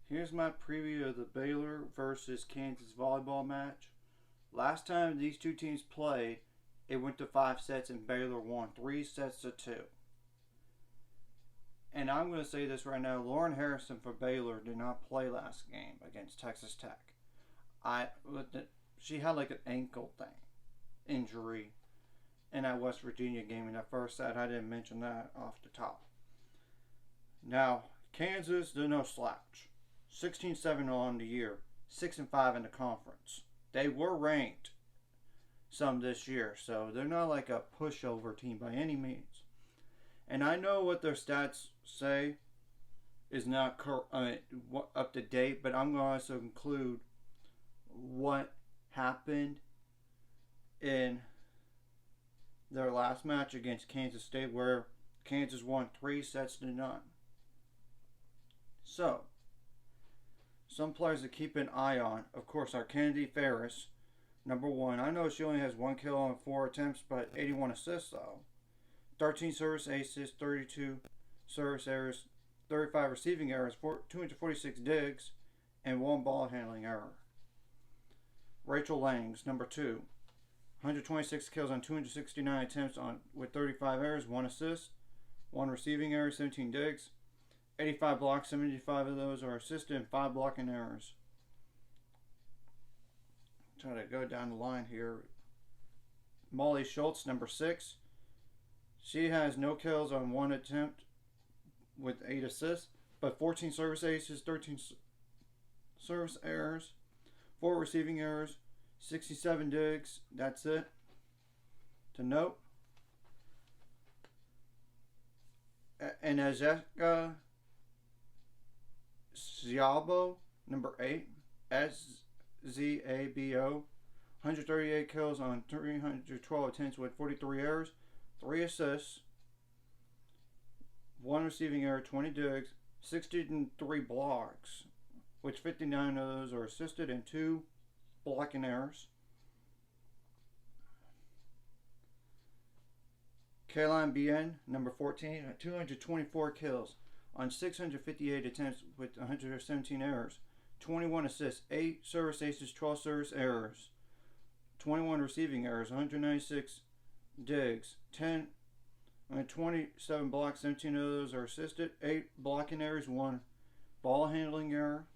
Here's my preview of the Baylor versus Kansas volleyball match. Last time these two teams played, it went to 5 sets and Baylor won 3-2. And I'm going to say this right now, Lauren Harrison for Baylor did not play last game against Texas Tech. She had like an ankle thing, injury in that West Virginia game in that first set. I didn't mention that off the top. Now, Kansas, they're no slouch. 16-7 on the year, 6-5 in the conference. They were ranked some this year, so they're not like a pushover team by any means. And I know what their stats say is not up to date, but I'm going to also include what happened in their last match against Kansas State, where Kansas won 3-0. So, some players to keep an eye on, of course, are Kennedy Ferris, number 1. I know she only has 1 kill on 4 attempts, but 81 assists though. 13 service aces, 32 service errors, 35 receiving errors, 246 digs, and 1 ball handling error. Rachel Langs, number 2. 126 kills on 269 attempts with 35 errors, 1 assist, 1 receiving error, 17 digs. 85 blocks, 75 of those are assisted, and 5 blocking errors. Try to go down the line here. Molly Schultz, number 6. She has no kills on 1 attempt with 8 assists, but 14 service aces, 13 service errors, 4 receiving errors, 67 digs. That's it. To note. And Azeka Ziabo, number 8, SZABO, 138 kills on 312 attempts with 43 errors, 3 assists, 1 receiving error, 20 digs, 63 blocks, which 59 of those are assisted, and 2 blocking errors. Kayline Bien, number 14, 224 kills on 658 attempts with 117 errors, 21 assists, 8 service aces, 12 service errors, 21 receiving errors, 196 digs, 27 blocks, 17 of those are assisted, 8 blocking errors, 1 ball handling error.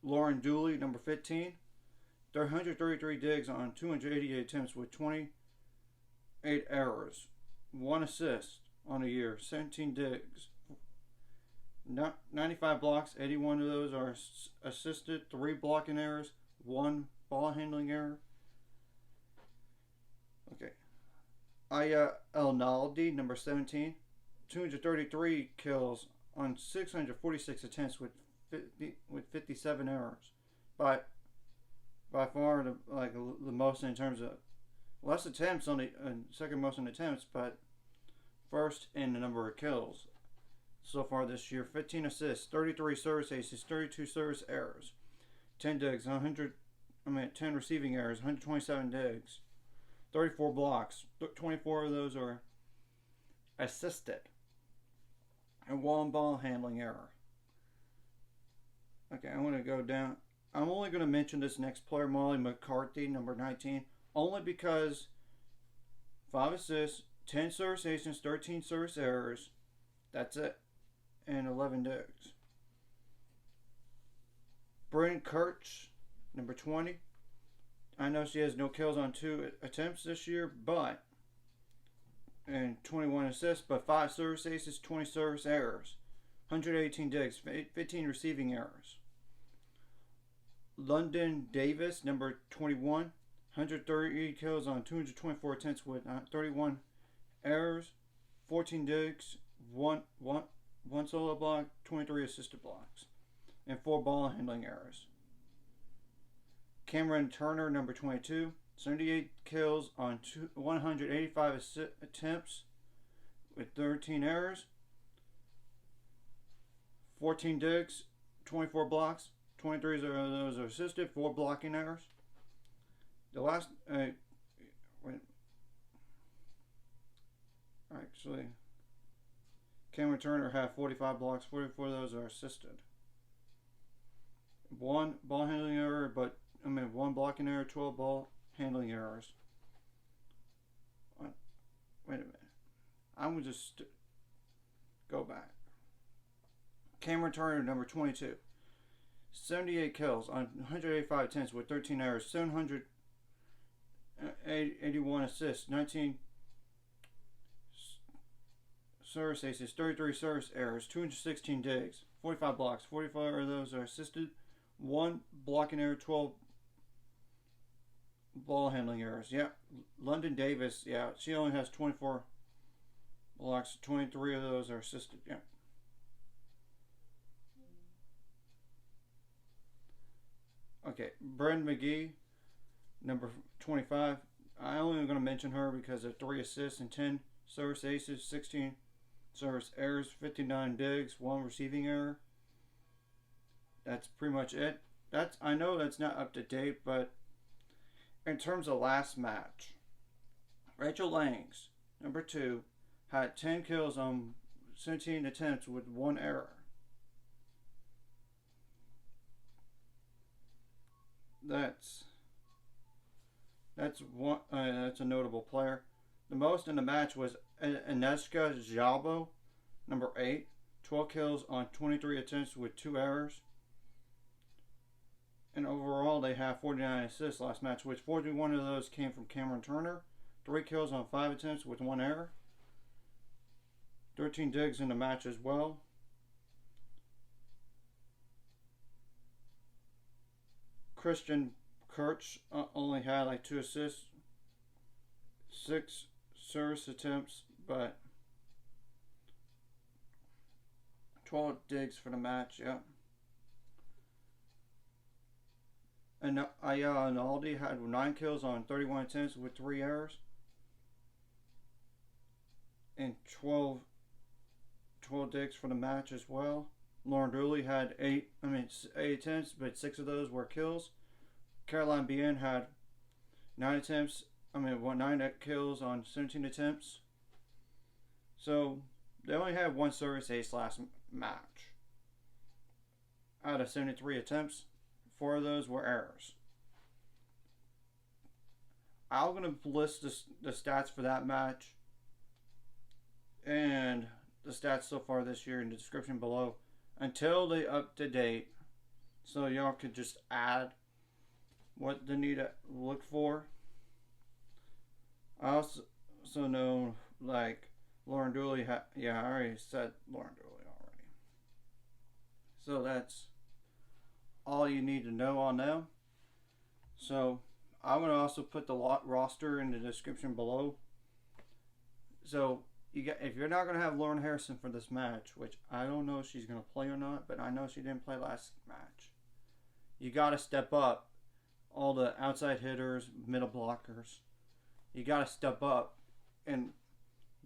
Lauren Dooley, number 15, 133 digs on 288 attempts with 28 errors, 1 assist on a year, 17 digs, 95 blocks, 81 of those are assisted, 3 blocking errors, 1 ball handling error. Okay. Aya El Naldi, number 17, 233 kills on 646 attempts with 57 errors. By far the most in terms of less attempts on the second most in attempts, but first in the number of kills so far this year. 15 assists, 33 service aces, 32 service errors, 10 digs, 10 receiving errors, 127 digs, 34 blocks, 24 of those are assisted, and 1 ball handling error. Okay, I'm going to go down. I'm only going to mention this next player, Molly McCarthy, number 19, only because 5 assists, 10 service aces, 13 service errors. That's it. And 11 digs. Bryn Kirch, number 20. I know she has no kills on 2 attempts this year, and 21 assists, but 5 service aces, 20 service errors, 118 digs, 15 receiving errors. London Davis, number 21, 130 kills on 224 attempts with 31 errors, 14 digs, one solo block, 23 assisted blocks, and 4 ball handling errors. Cameron Turner, number 22, 78 kills on 185 attempts with 13 errors, 14 digs, 24 blocks, 23 of those are assisted, 4 blocking errors. The last, actually, Cameron Turner had 45 blocks, 44 of those are assisted. One ball handling error, one blocking error, 12 ball handling errors. Wait a minute. I'm going to just go back. Cameron Turner, number 22. 78 kills on 185 attempts with 13 errors, 781 assists, 19 service aces, 33 service errors, 216 digs, 45 blocks, 44 of those are assisted, 1 blocking error, 12 ball handling errors. Yeah, London Davis, yeah, she only has 24 blocks, 23 of those are assisted. Yeah. Okay, Bren McGee, number 25. I only am going to mention her because of 3 assists and 10 service aces, 16 service errors, 59 digs, 1 receiving error. That's pretty much it. I know that's not up to date, but in terms of last match, Rachel Langs, number 2, had 10 kills on 17 attempts with 1 error. That's a notable player. The most in the match was Agnieszka Żalbo, number 8, 12 kills on 23 attempts with 2 errors. And overall, they have 49 assists last match, which 41 of those came from Cameron Turner, 3 kills on 5 attempts with 1 error, 13 digs in the match as well. Christian Kirch only had like 2 assists, 6 service attempts, but 12 digs for the match. Yeah. And Aldi had 9 kills on 31 attempts with 3 errors, and 12 digs for the match as well. Lauren Dooley had 8 attempts, but 6 of those were kills. Caroline Bien had 9 kills on 17 attempts. So they only had 1 service ace last match. Out of 73 attempts, 4 of those were errors. I'm going to list the stats for that match and the stats so far this year in the description below until they up to date, so y'all could just add what they need to look for. I also know, like, Lauren Dooley I already said Lauren Dooley already. So that's all you need to know on them. So I'm going to also put the roster in the description below. So if you're not going to have Lauren Harrison for this match, which I don't know if she's going to play or not, but I know she didn't play last match, you got to step up all the outside hitters, middle blockers. You got to step up in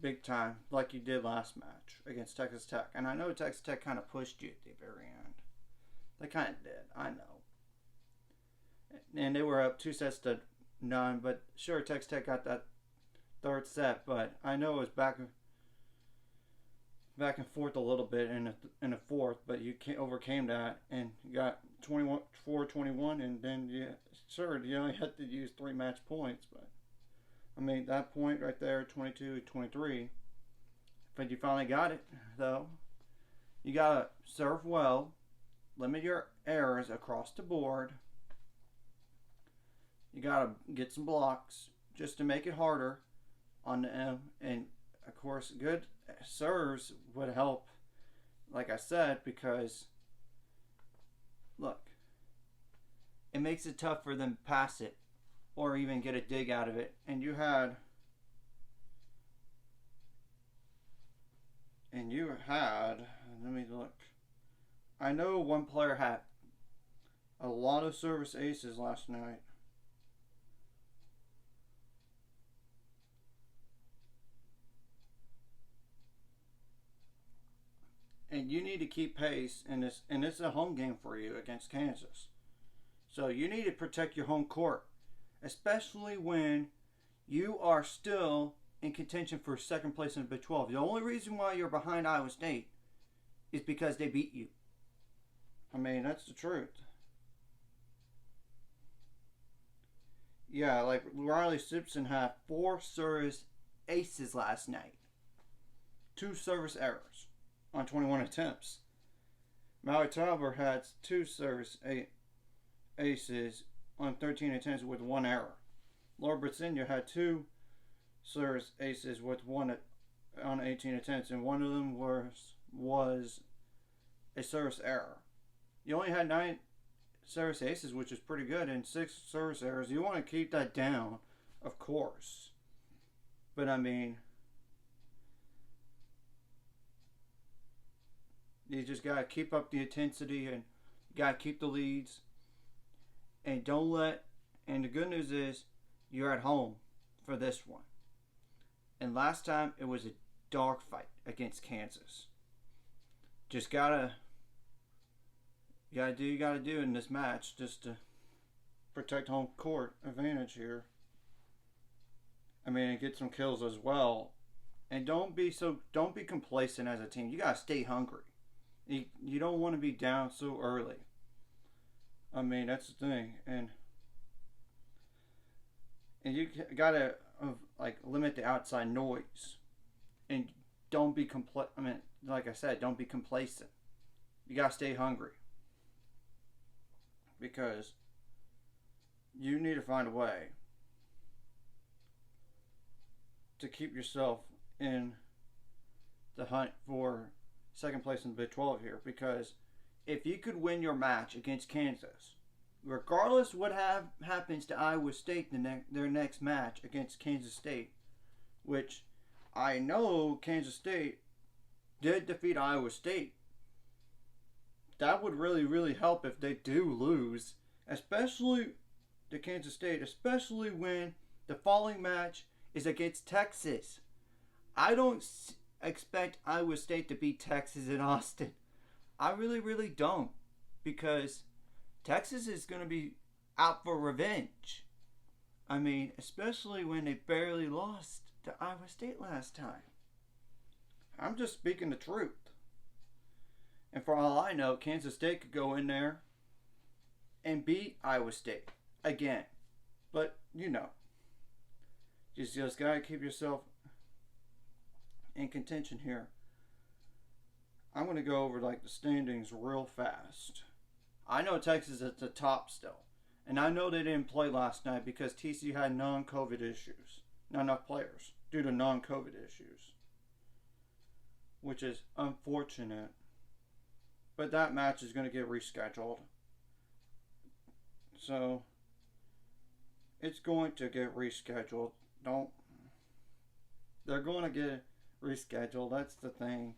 big time like you did last match against Texas Tech. And I know Texas Tech kind of pushed you at the very end. They kind of did, I know. And they were up 2-0, but sure, Texas Tech got that 3rd set, but I know it was back and forth a little bit in the 4th, but you overcame that and you got 24-21, and then you only had to use 3 match points, but that point right there, 22-23, but you finally got it, though. You gotta serve well, limit your errors across the board. You gotta get some blocks just to make it harder on them, and of course, good serves would help, like I said, because look, it makes it tough for them to pass it or even get a dig out of it. And you had let me look. I know one player had a lot of service aces last night. And you need to keep pace in this, and this is a home game for you against Kansas. So you need to protect your home court, especially when you are still in contention for second place in the Big 12. The only reason why you're behind Iowa State is because they beat you. I mean, that's the truth. Yeah, like Riley Simpson had 4 service aces last night. 2 service errors on 21 attempts. Maui Talbot had 2 service aces on 13 attempts with 1 error. Laura Britzenia had 2 service aces with 1 on 18 attempts, and one of them was a service error. You only had 9 service aces, which is pretty good, and 6 service errors. You want to keep that down, of course. But I mean, you just gotta keep up the intensity and you gotta keep the leads. And don't let. And the good news is you're at home for this one. And last time it was a dogfight against Kansas. Just gotta. You gotta do what you gotta do in this match just to protect home court advantage here. I mean, and get some kills as well. And don't be complacent as a team. You gotta stay hungry. You don't want to be down so early. I mean, that's the thing, and you gotta limit the outside noise, and don't be like I said, don't be complacent. You gotta stay hungry because you need to find a way to keep yourself in the hunt for second place in the Big 12 here, because if you could win your match against Kansas, regardless what happens to Iowa State their next match against Kansas State, which I know Kansas State did defeat Iowa State, that would really, really help if they do lose, especially to Kansas State, especially when the following match is against Texas. I don't expect Iowa State to beat Texas in Austin. I really, really don't, because Texas is going to be out for revenge. I mean, especially when they barely lost to Iowa State last time. I'm just speaking the truth. And for all I know, Kansas State could go in there and beat Iowa State again. But, you just got to keep yourself in contention here. I'm going to go over the standings real fast. I know Texas is at the top still. And I know they didn't play last night because TCU had non-COVID issues. Not enough players due to non-COVID issues. Which is unfortunate. But that match is going to get rescheduled. So, it's going to get rescheduled. They're going to get rescheduled. That's the thing.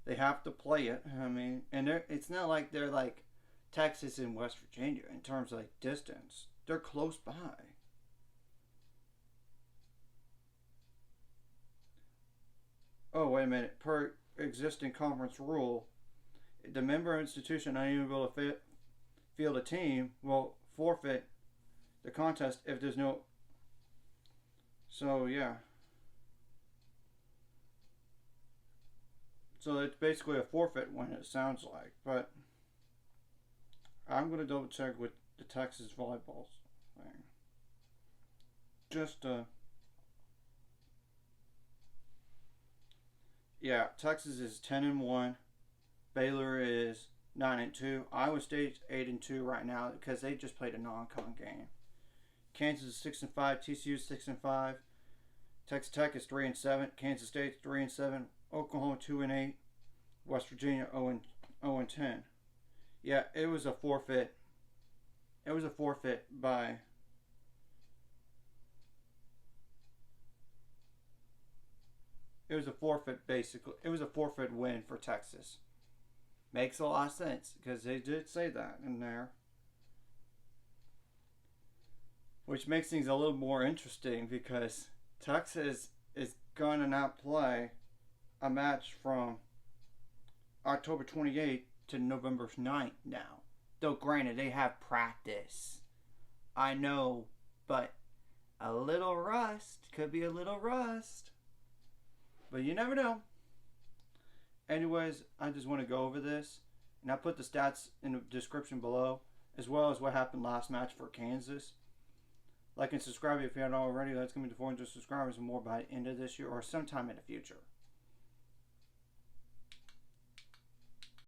They have to play it. I mean, and it's not like they're like Texas and West Virginia in terms of distance. They're close by. Oh, wait a minute. Per existing conference rule, the member institution unable to field a team will forfeit the contest if there's no. So, yeah. So it's basically a forfeit when it sounds like. But I'm going to double check with the Texas volleyball thing. Yeah, Texas is 10-1. Baylor is 9-2. Iowa State's 8-2 right now because they just played a non-con game. Kansas is 6-5. TCU is 6-5. Texas Tech is 3-7. Kansas State 3-7. Oklahoma 2-8. West Virginia 0-10. Yeah, it was a forfeit. It was a forfeit by. It was a forfeit basically. It was a forfeit win for Texas. Makes a lot of sense because they did say that in there. Which makes things a little more interesting because Texas is going to not play a match from October 28th to November 9th now. Though granted, they have practice. I know, but a little rust could be a little rust. But you never know. Anyways, I just want to go over this. And I put the stats in the description below, as well as what happened last match for Kansas. Like and subscribe if you haven't already. That's going to be the 400 subscribers and more by the end of this year or sometime in the future.